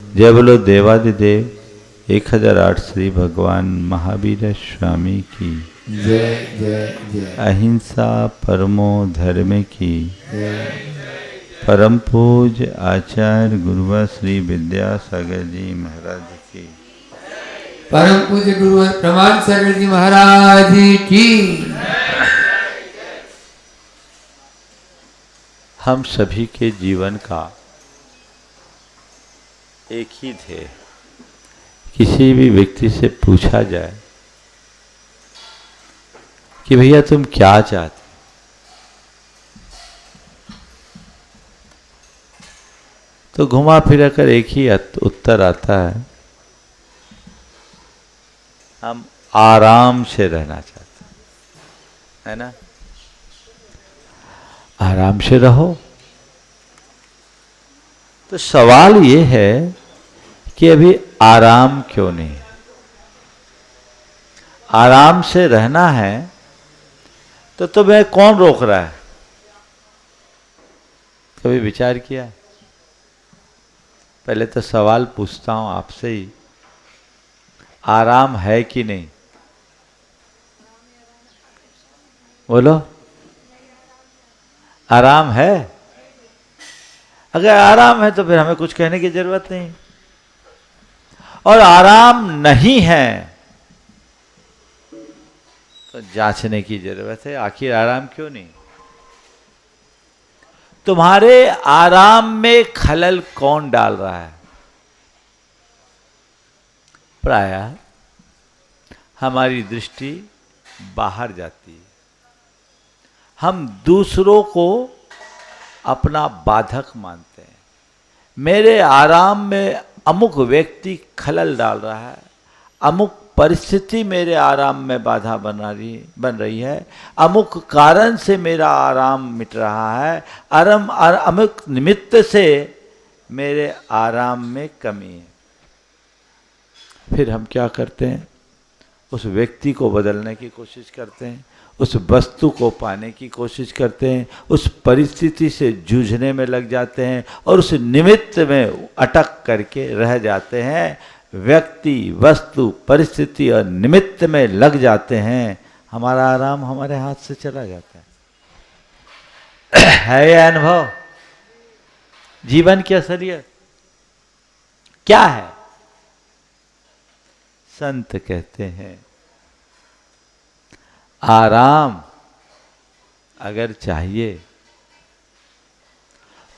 जय बोलो देवादिदेव 1008 श्री भगवान महावीर स्वामी की जय जय जय। अहिंसा परमो धर्म की परम पूज्य आचार्य गुरुवर श्री विद्यासागर जी महाराज की परम पूज्य गुरु प्रमाण सागर जी महाराज की। हम सभी के जीवन का एक ही ध्येय, किसी भी व्यक्ति से पूछा जाए कि भैया तुम क्या चाहते, तो घुमा फिरा कर एक ही उत्तर आता है, हम आराम से रहना चाहते हैं, है ना। आराम से रहो। तो सवाल ये है कि अभी आराम क्यों नहीं है? आराम से रहना है तो तुम्हें कौन रोक रहा है? कभी विचार किया? पहले तो सवाल पूछता हूं आपसे ही, आराम है कि नहीं? बोलो, आराम है? अगर आराम है तो फिर हमें कुछ कहने की जरूरत नहीं। और आराम नहीं है तो जांचने की जरूरत है, आखिर आराम क्यों नहीं? तुम्हारे आराम में खलल कौन डाल रहा है? प्रायः हमारी दृष्टि बाहर जाती है, हम दूसरों को अपना बाधक मानते हैं। मेरे आराम में अमुक व्यक्ति खलल डाल रहा है, अमुक परिस्थिति मेरे आराम में बाधा बन रही है, अमुक कारण से मेरा आराम मिट रहा है, अमुक निमित्त से मेरे आराम में कमी है। फिर हम क्या करते हैं? उस व्यक्ति को बदलने की कोशिश करते हैं, उस वस्तु को पाने की कोशिश करते हैं, उस परिस्थिति से जूझने में लग जाते हैं और उस निमित्त में अटक करके रह जाते हैं। व्यक्ति, वस्तु, परिस्थिति और निमित्त में लग जाते हैं, हमारा आराम हमारे हाथ से चला जाता है यह अनुभव? जीवन की असलियत क्या है? संत कहते हैं आराम अगर चाहिए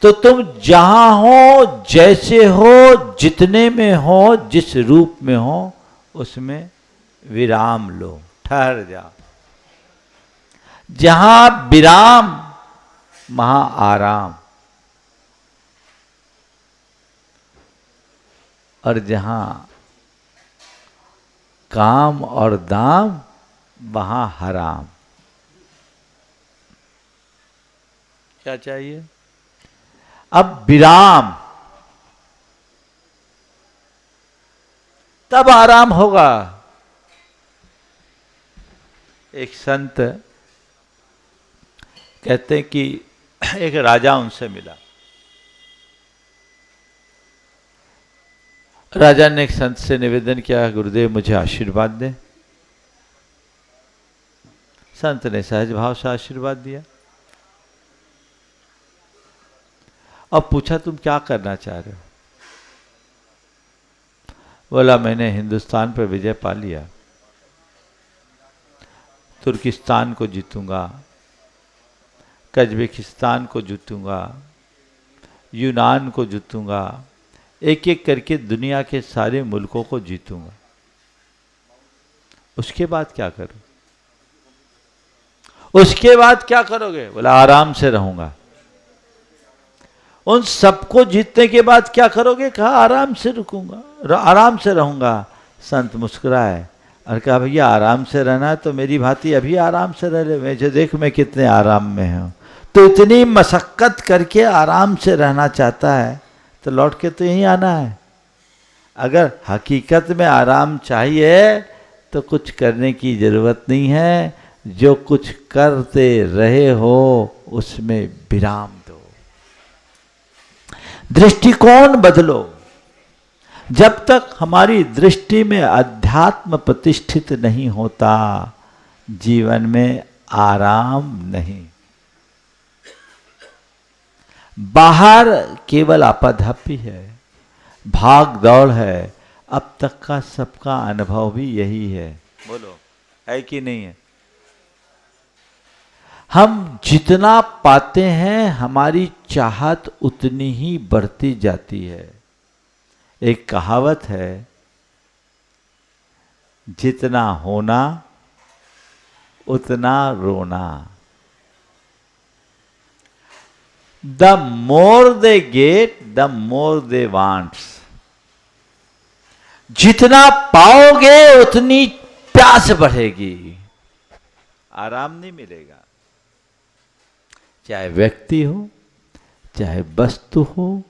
तो तुम जहां हो, जैसे हो, जितने में हो, जिस रूप में हो, उसमें विराम लो, ठहर जाओ। जहां विराम वहां आराम, और जहां काम और दाम वहां हराम। क्या चाहिए? अब विराम, तब आराम होगा। एक संत कहते हैं कि एक राजा उनसे मिला। राजा ने एक संत से निवेदन किया, गुरुदेव मुझे आशीर्वाद दें। संत ने सहज भाव से आशीर्वाद दिया और पूछा तुम क्या करना चाह रहे हो? बोला मैंने हिंदुस्तान पर विजय पा लिया, तुर्किस्तान को जीतूंगा, कज़ाकिस्तान को जीतूंगा, यूनान को जीतूंगा, एक एक करके दुनिया के सारे मुल्कों को जीतूंगा। उसके बाद क्या करूं? उसके बाद क्या करोगे? बोला आराम से रहूंगा। उन सबको जीतने के बाद क्या करोगे? कहा आराम से रुकूंगा, आराम से रहूंगा। संत मुस्कुराए और कहा भैया आराम से रहना है तो मेरी भांति अभी आराम से रह ले, मुझे देख मैं कितने आराम में हूं। तो इतनी मशक्कत करके आराम से रहना चाहता है तो लौट के तो यहीं आना है। अगर हकीकत में आराम चाहिए तो कुछ करने की जरूरत नहीं है, जो कुछ करते रहे हो उसमें विराम दो, दृष्टिकोण बदलो। जब तक हमारी दृष्टि में अध्यात्म प्रतिष्ठित नहीं होता, जीवन में आराम नहीं। बाहर केवल आपाधापी है, भाग दौड़ है। अब तक का सबका अनुभव भी यही है। बोलो, है कि नहीं है? हम जितना पाते हैं, हमारी चाहत उतनी ही बढ़ती जाती है। एक कहावत है, जितना होना उतना रोना। The more they get the more they wants. जितना पाओगे उतनी प्यास बढ़ेगी, आराम नहीं मिलेगा। चाहे व्यक्ति हो, चाहे वस्तु हो,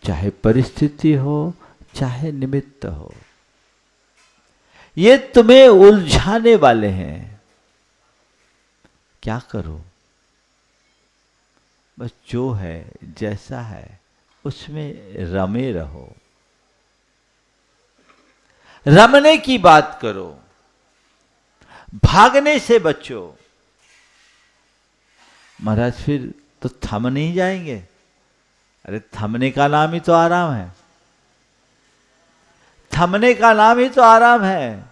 चाहे परिस्थिति हो, चाहे निमित्त हो, ये तुम्हें उलझाने वाले हैं। क्या करो? बस जो है, जैसा है, उसमें रमे रहो। रमने की बात करो, भागने से बचो। महाराज फिर तो थम नहीं जाएंगे? अरे थमने का नाम ही तो आराम है। थमने का नाम ही तो आराम है।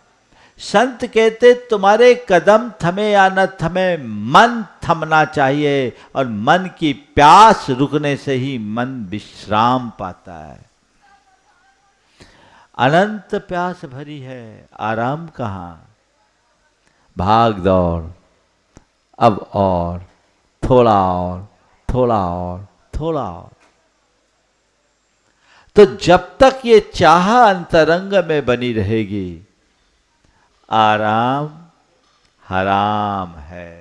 संत कहते तुम्हारे कदम थमे या न थमे, मन थमना चाहिए, और मन की प्यास रुकने से ही मन विश्राम पाता है। अनंत प्यास भरी है, आराम कहाँ? भाग दौड़, अब और थोड़ा और, थोड़ा और, थोड़ा और। तो जब तक ये चाह अंतरंग में बनी रहेगी, आराम हराम है।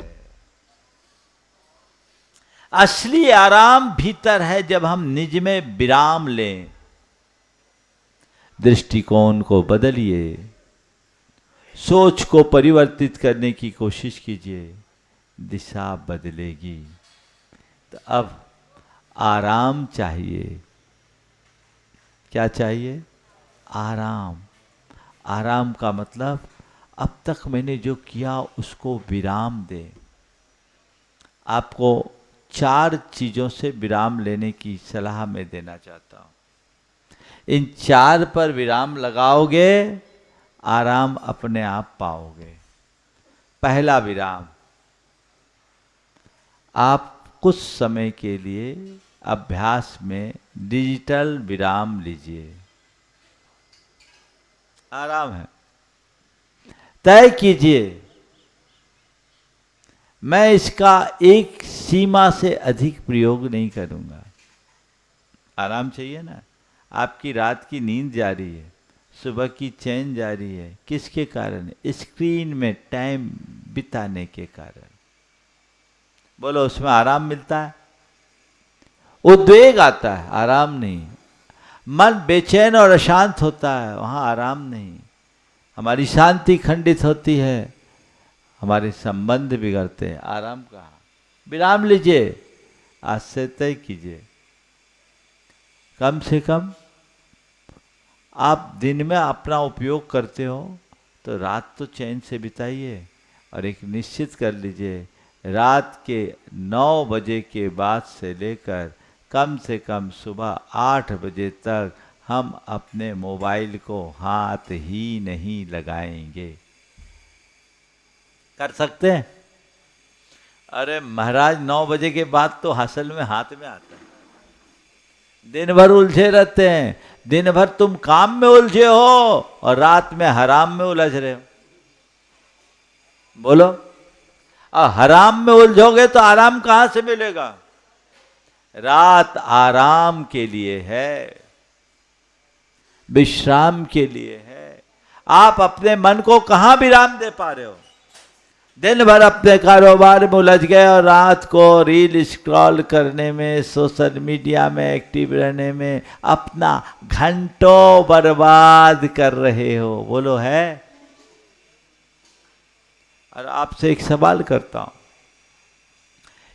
असली आराम भीतर है, जब हम निज में विराम लें। दृष्टिकोण को बदलिए, सोच को परिवर्तित करने की कोशिश कीजिए, दिशा बदलेगी। तो अब आराम चाहिए। क्या चाहिए? आराम। आराम का मतलब, अब तक मैंने जो किया उसको विराम दे। आपको 4 चीजों से विराम लेने की सलाह मैं देना चाहता हूं। इन 4 पर विराम लगाओगे, आराम अपने आप पाओगे। पहला विराम, आप कुछ समय के लिए अभ्यास में डिजिटल विराम लीजिए। आराम है। तय कीजिए, मैं इसका एक सीमा से अधिक प्रयोग नहीं करूंगा। आराम चाहिए ना? आपकी रात की नींद जा रही है, सुबह की चैन जा रही है, किसके कारण? स्क्रीन में टाइम बिताने के कारण। बोलो, उसमें आराम मिलता है? उद्वेग आता है, आराम नहीं। मन बेचैन और अशांत होता है, वहां आराम नहीं। हमारी शांति खंडित होती है, हमारे संबंध बिगड़ते हैं, आराम कहाँ? विराम लीजिए। आज से तय कीजिए, कम से कम आप दिन में अपना उपयोग करते हो तो रात तो चैन से बिताइए, और एक निश्चित कर लीजिए, रात के 9 बजे के बाद से लेकर कम से कम सुबह 8 बजे तक हम अपने मोबाइल को हाथ ही नहीं लगाएंगे। कर सकते हैं? अरे महाराज, 9 बजे के बाद तो असल में हाथ में आता है। दिन भर उलझे रहते हैं, दिन भर तुम काम में उलझे हो और रात में हराम में उलझ रहे हो। बोलो, हराम में उलझोगे तो आराम कहां से मिलेगा? रात आराम के लिए है, विश्राम के लिए है। आप अपने मन को कहां विराम दे पा रहे हो? दिन भर अपने कारोबार में उलझ गए और रात को रील स्क्रॉल करने में, सोशल मीडिया में एक्टिव रहने में अपना घंटों बर्बाद कर रहे हो। बोलो, है? और आपसे एक सवाल करता हूं,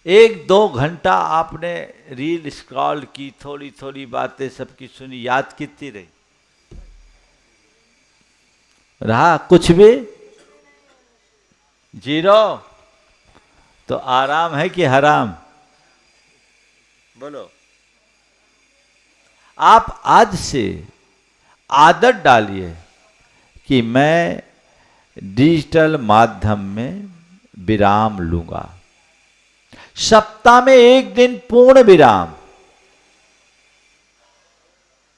1-2 घंटा आपने रील स्क्रॉल की, थोड़ी थोड़ी बातें सबकी सुनी, याद कितनी रही? रहा कुछ भी, जीरो, तो आराम है कि हराम? बोलो। आप आज से आदत डालिए कि मैं डिजिटल माध्यम में विराम लूंगा। सप्ताह में एक दिन पूर्ण विराम।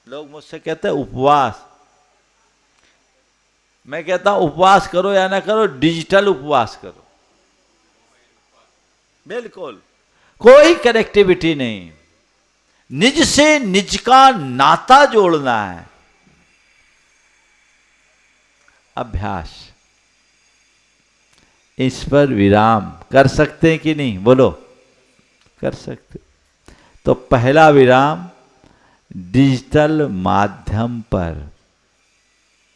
लोग मुझसे कहते हैं उपवास। मैं कहता हूं उपवास करो या ना करो, डिजिटल उपवास करो। बिल्कुल कोई कनेक्टिविटी नहीं, निज से निज का नाता जोड़ना है। अभ्यास, इस पर विराम कर सकते हैं कि नहीं? बोलो, कर सकते। तो पहला विराम डिजिटल माध्यम पर,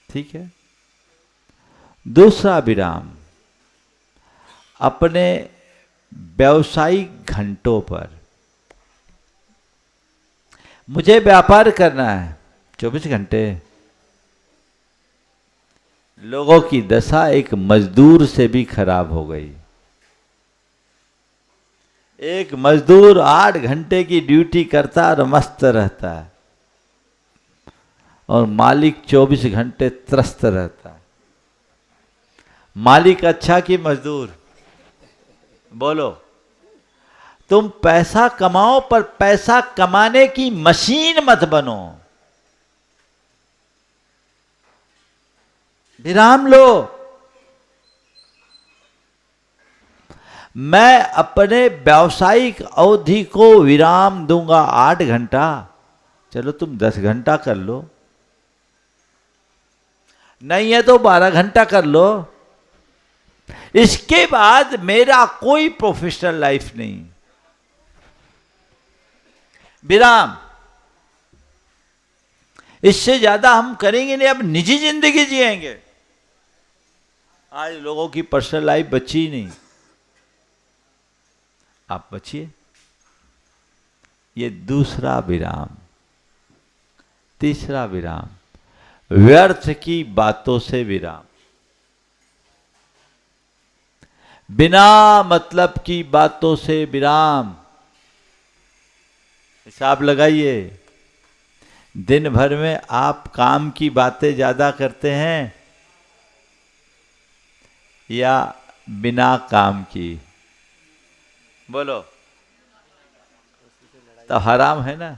ठीक है। दूसरा विराम अपने व्यावसायिक घंटों पर। मुझे व्यापार करना है 24 घंटे। लोगों की दशा एक मजदूर से भी खराब हो गई। एक मजदूर 8 घंटे की ड्यूटी करता और मस्त रहता है, और मालिक 24 घंटे त्रस्त रहता है। मालिक अच्छा कि मजदूर? बोलो। तुम पैसा कमाओ, पर पैसा कमाने की मशीन मत बनो। विराम लो। मैं अपने व्यावसायिक अवधि को विराम दूंगा 8 घंटा, चलो तुम 10 घंटा कर लो, नहीं है तो 12 घंटा कर लो। इसके बाद मेरा कोई प्रोफेशनल लाइफ नहीं। विराम, इससे ज्यादा हम करेंगे नहीं। अब निजी जिंदगी जिएंगे। आज लोगों की पर्सनल लाइफ बची ही नहीं। आप बचिए। ये दूसरा विराम। तीसरा विराम, व्यर्थ की बातों से विराम। बिना मतलब की बातों से विराम। हिसाब लगाइए, दिन भर में आप काम की बातें ज्यादा करते हैं या बिना काम की? बोलो। तो हराम है ना,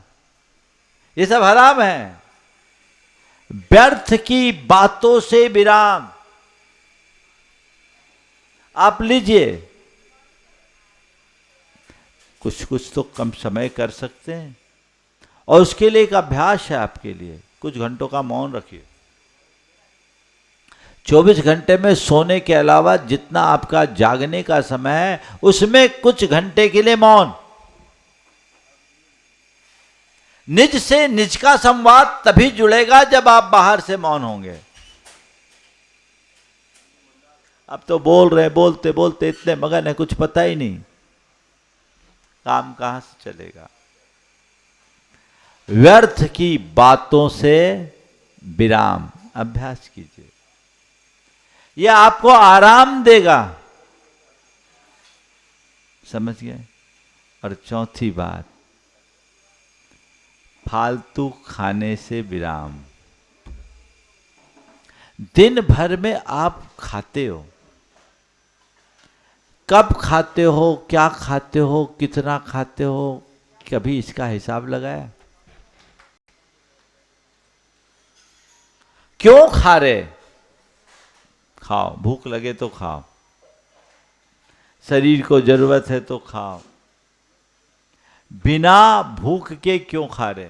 ये सब हराम है। व्यर्थ की बातों से विराम आप लीजिए। कुछ कुछ तो कम समय कर सकते हैं, और उसके लिए एक अभ्यास है आपके लिए। कुछ घंटों का मौन रखिए। 24 घंटे में सोने के अलावा जितना आपका जागने का समय है, उसमें कुछ घंटे के लिए मौन। निज से निज का संवाद तभी जुड़ेगा जब आप बाहर से मौन होंगे। अब तो बोल रहे, बोलते बोलते इतने मगन है, कुछ पता ही नहीं, काम कहां से चलेगा। व्यर्थ की बातों से विराम अभ्यास कीजिए, यह आपको आराम देगा। समझ गए? और चौथी बात, फालतू खाने से विराम। दिन भर में आप खाते हो, कब खाते हो, क्या खाते हो, कितना खाते हो, कभी इसका हिसाब लगाया? क्यों खा रहे? खाओ, भूख लगे तो खाओ, शरीर को जरूरत है तो खाओ। बिना भूख के क्यों खा रहे?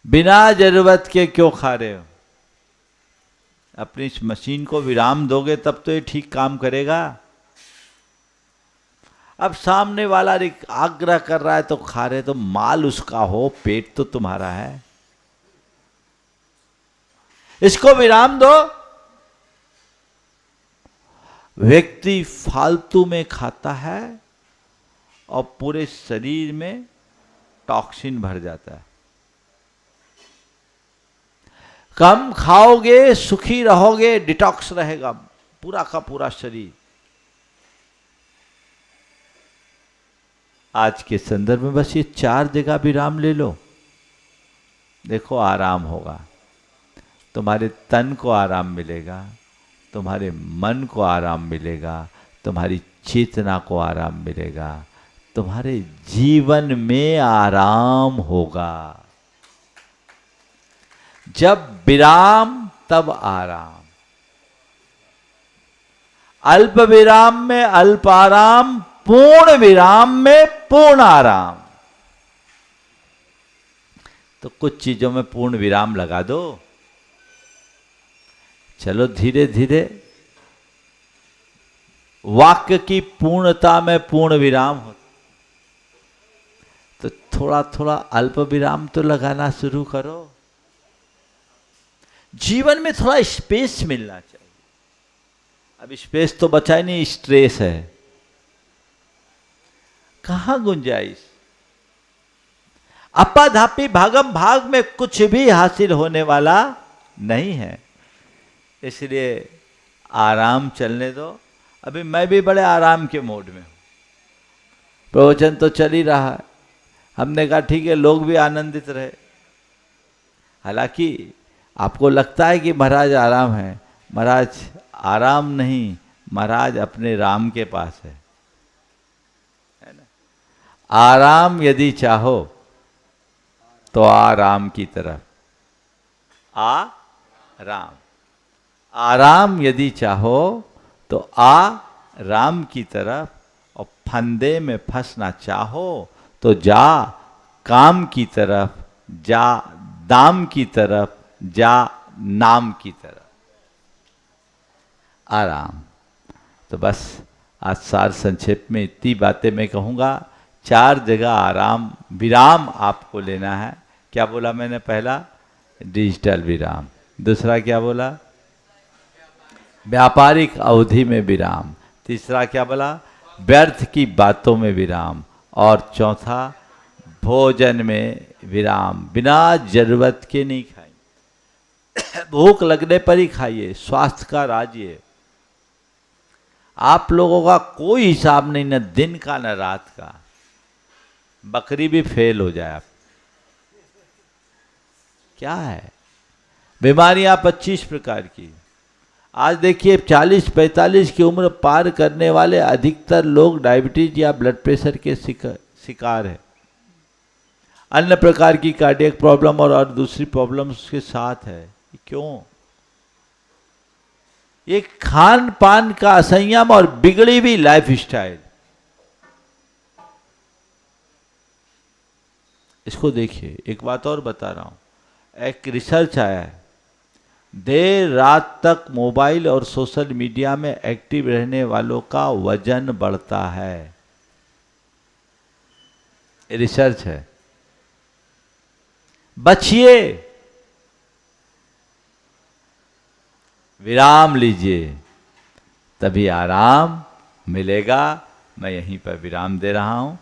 बिना जरूरत के क्यों खा रहे हो? अपनी इस मशीन को विराम दोगे तब तो ये ठीक काम करेगा। अब सामने वाला आग्रह कर रहा है तो खा रहे, तो माल उसका हो, पेट तो तुम्हारा है। इसको विराम दो। व्यक्ति फालतू में खाता है और पूरे शरीर में टॉक्सिन भर जाता है। कम खाओगे सुखी रहोगे, डिटॉक्स रहेगा पूरा का पूरा शरीर। आज के संदर्भ में बस ये 4 जगह विराम ले लो, देखो आराम होगा। तुम्हारे तन को आराम मिलेगा, तुम्हारे मन को आराम मिलेगा, तुम्हारी चेतना को आराम मिलेगा, तुम्हारे जीवन में आराम होगा। जब विराम तब आराम। अल्प विराम में अल्प आराम, पूर्ण विराम में पूर्ण आराम। तो कुछ चीजों में पूर्ण विराम लगा दो। चलो धीरे धीरे वाक्य की पूर्णता में पूर्ण विराम हो, तो थोड़ा थोड़ा अल्प विराम तो लगाना शुरू करो। जीवन में थोड़ा स्पेस मिलना चाहिए। अब स्पेस तो बचा ही नहीं, स्ट्रेस है, कहां गुंजाइश। अपाधापी भागम भाग में कुछ भी हासिल होने वाला नहीं है, इसलिए आराम चलने दो। अभी मैं भी बड़े आराम के मोड में हूं, प्रवचन तो चल ही रहा है। हमने कहा ठीक है, लोग भी आनंदित रहे। हालांकि आपको लगता है कि महाराज आराम है, महाराज आराम नहीं, महाराज अपने राम के पास है ना। आराम यदि चाहो तो आराम की तरफ आ राम, आराम यदि चाहो तो आ राम की तरफ, और फंदे में फंसना चाहो तो जा काम की तरफ, जा दाम की तरफ, जा नाम की तरफ। आराम। तो बस आज सार संक्षेप में इतनी बातें मैं कहूँगा। 4 जगह आराम विराम आपको लेना है। क्या बोला मैंने? पहला डिजिटल विराम, दूसरा क्या बोला? व्यापारिक अवधि में विराम, तीसरा क्या बोला? व्यर्थ की बातों में विराम, और चौथा भोजन में विराम। बिना जरूरत के नहीं खाइए, भूख लगने पर ही खाइए, स्वास्थ्य का राज ये। आप लोगों का कोई हिसाब नहीं, न दिन का न रात का। बकरी भी फेल हो जाए आप, क्या है? बीमारियां 25 प्रकार की। आज देखिए 40-45 की उम्र पार करने वाले अधिकतर लोग डायबिटीज या ब्लड प्रेशर के शिकार है। अन्य प्रकार की कार्डियक प्रॉब्लम और दूसरी प्रॉब्लम उसके साथ है। क्यों? ये खान पान का असंयम और बिगड़ी हुई लाइफ स्टाइल। इसको देखिए। एक बात और बता रहा हूं, एक रिसर्च आया है, देर रात तक मोबाइल और सोशल मीडिया में एक्टिव रहने वालों का वजन बढ़ता है। रिसर्च है। बचिए, विराम लीजिए, तभी आराम मिलेगा। मैं यहीं पर विराम दे रहा हूं।